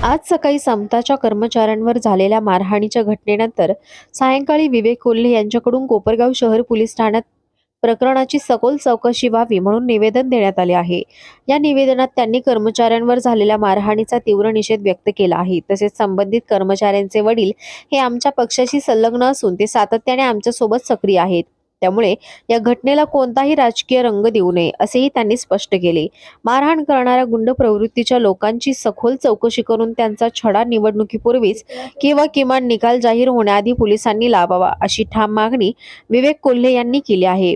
आज सकाळी समताच्या कर्मचाऱ्यांवर झालेल्या मारहाणीच्या घटनेनंतर सायंकाळी विवेक कोल्हे यांच्याकडून कोपरगाव शहर पोलीस ठाण्यात प्रकरणाची सखोल चौकशी व्हावी म्हणून निवेदन देण्यात आले आहे। या निवेदनात त्यांनी कर्मचाऱ्यांवर झालेल्या मारहाणीचा तीव्र निषेध व्यक्त केला आहे। तसेच संबंधित कर्मचाऱ्यांचे वडील हे आमच्या पक्षाशी संलग्न असून ते सातत्याने आमच्या सोबत सक्रिय आहेत, त्यामुळे या घटनेला कोणताही राजकीय रंग देऊ नये असेही त्यांनी स्पष्ट केले। मारहाण करणाऱ्या गुंड प्रवृत्तीच्या लोकांची सखोल चौकशी करून त्यांचा छडा निवडणुकीपूर्वीच किंवा किमान निकाल जाहीर होण्याआधी पोलिसांनी लावावा अशी ठाम मागणी विवेक कोल्हे यांनी केली आहे।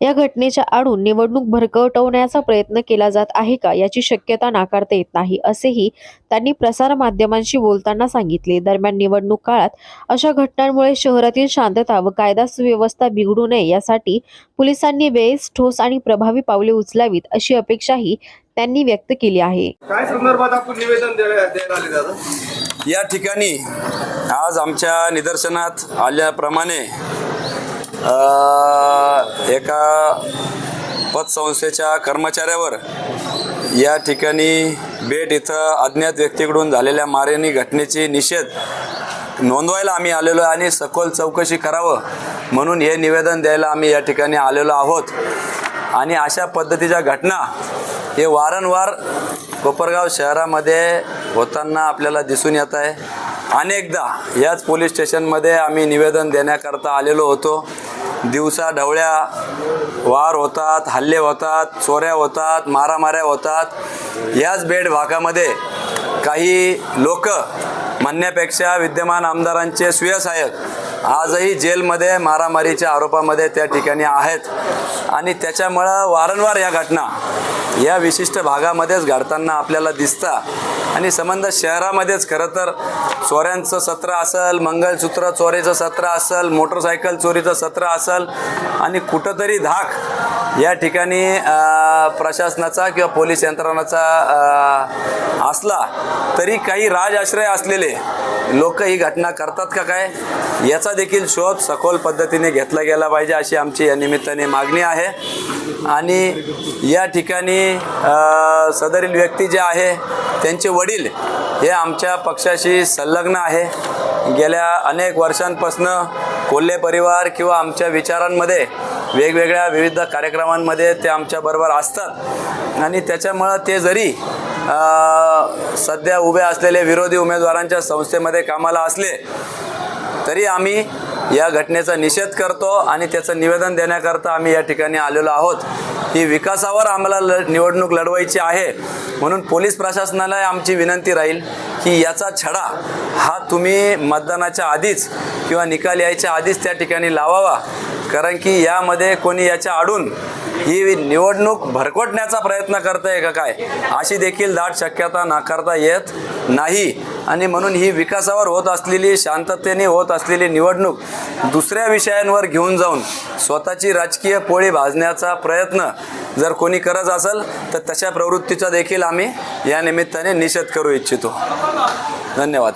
या घटनेच्या आडून निवडणूक भरकटवण्याचा प्रयत्न केला जात आहे का याची शक्यता नाकारता येत नाही असेही त्यांनी प्रसार माध्यमांशी बोलताना सांगितले। दरम्यान निवडणूक काळात अशा घटनांमुळे शहरातील शांतता व कायदा सुव्यवस्था बिघडू नये यासाठी पोलिसांनी वेळेस ठोस आणि प्रभावी पावले उचलावीत अशी अपेक्षाही त्यांनी व्यक्त केली आहे। काय संदर्भात आपण निवेदन द्यायला आले दादा? या ठिकाणी आज आमच्या निदर्शनात आल्याप्रमाणे एका पतसंस्थेच्या कर्मचाऱ्यावर या ठिकाणी बेट इथं अज्ञात व्यक्तीकडून झालेल्या मारहाणी घटनेची निषेध नोंदवायला आम्ही आलेलो आहे आणि सखोल चौकशी करावं म्हणून हे निवेदन द्यायला आम्ही या ठिकाणी आलेलो आहोत। आणि अशा पद्धतीच्या घटना हे वारंवार कोपरगाव शहरामध्ये होताना आपल्याला दिसून येत आहे। अनेकदा याच पोलीस स्टेशनमध्ये आम्ही निवेदन देण्याकरता आलेलो होतो। दिवसा ढवळ्या वार होतात, हल्ले होतात, चोऱ्या होतात, मारामाऱ्या होतात। याच बेड भागामध्ये काही लोक म्हणण्यापेक्षा विद्यमान आमदारांचे सुयसहायक आजही जेलमध्ये मारामारीच्या आरोपामध्ये त्या ठिकाणी आहेत आणि त्याच्यामुळं वारंवार या घटना या विशिष्ट भागामध्येच घडताना आपल्याला दिसतात। आणि संबंध शहरामध्येच खरं तर चोऱ्यांचं सत्र असेल, मंगळसूत्र चोरीचं सत्र असेल, मोटरसायकल चोरीचं सत्र असेल आणि कुठंतरी धाक या ठिकाणी प्रशासनाचा किंवा पोलीस यंत्रणाचा असला तरी काही राजआश्रय असलेले लोक ही घटना करतात का काय याचा देखील शोध सखोल पद्धतीने घेतला गेला पाहिजे अशी आमची या निमित्ताने मागणी आहे। आणि या ठिकाणी सदरील व्यक्ती जे आहे त्यांचे वडील हे आमच्या पक्षाशी संलग्न आहे। गेल्या अनेक वर्षांपासून कोल्हे परिवार किंवा आमच्या विचारांमध्ये वेगवेगळ्या विविध कार्यक्रमांमध्ये ते आमच्याबरोबर असतात आणि त्याच्यामुळं ते जरी सध्या उभे असलेले विरोधी उमेदवारांच्या संस्थेमध्ये कामाला असले तरी आम्ही या घटनेचा निषेध करतो आणि त्याचं निवेदन देण्याकरता आम्ही या ठिकाणी आलेलो आहोत। ही विकासावर आम्हाला निवडणूक लढवायची आहे म्हणून पोलीस प्रशासनाला आमची विनंती राहील की याचा छडा हा तुम्ही मतदानाच्या आधीच किंवा निकाल यायच्या आधीच त्या ठिकाणी लावावा, कारण की यामध्ये कोणी याच्या आडून ही निवडणूक भरकटण्याचा प्रयत्न करतंय का काय अशी देखील दाट शक्यता नाकारता येत नाही। आणि म्हणून ही विकासावर होत असलेली शांततेने होत असलेली निवडणूक दुसऱ्या विषयांवर घेऊन जाऊन स्वतःची राजकीय पोळी भाजण्याचा प्रयत्न जर कोणी करत असेल तर तशा प्रवृत्तीचा देखील आम्ही या निमित्ताने निषेध करू इच्छितो। धन्यवाद।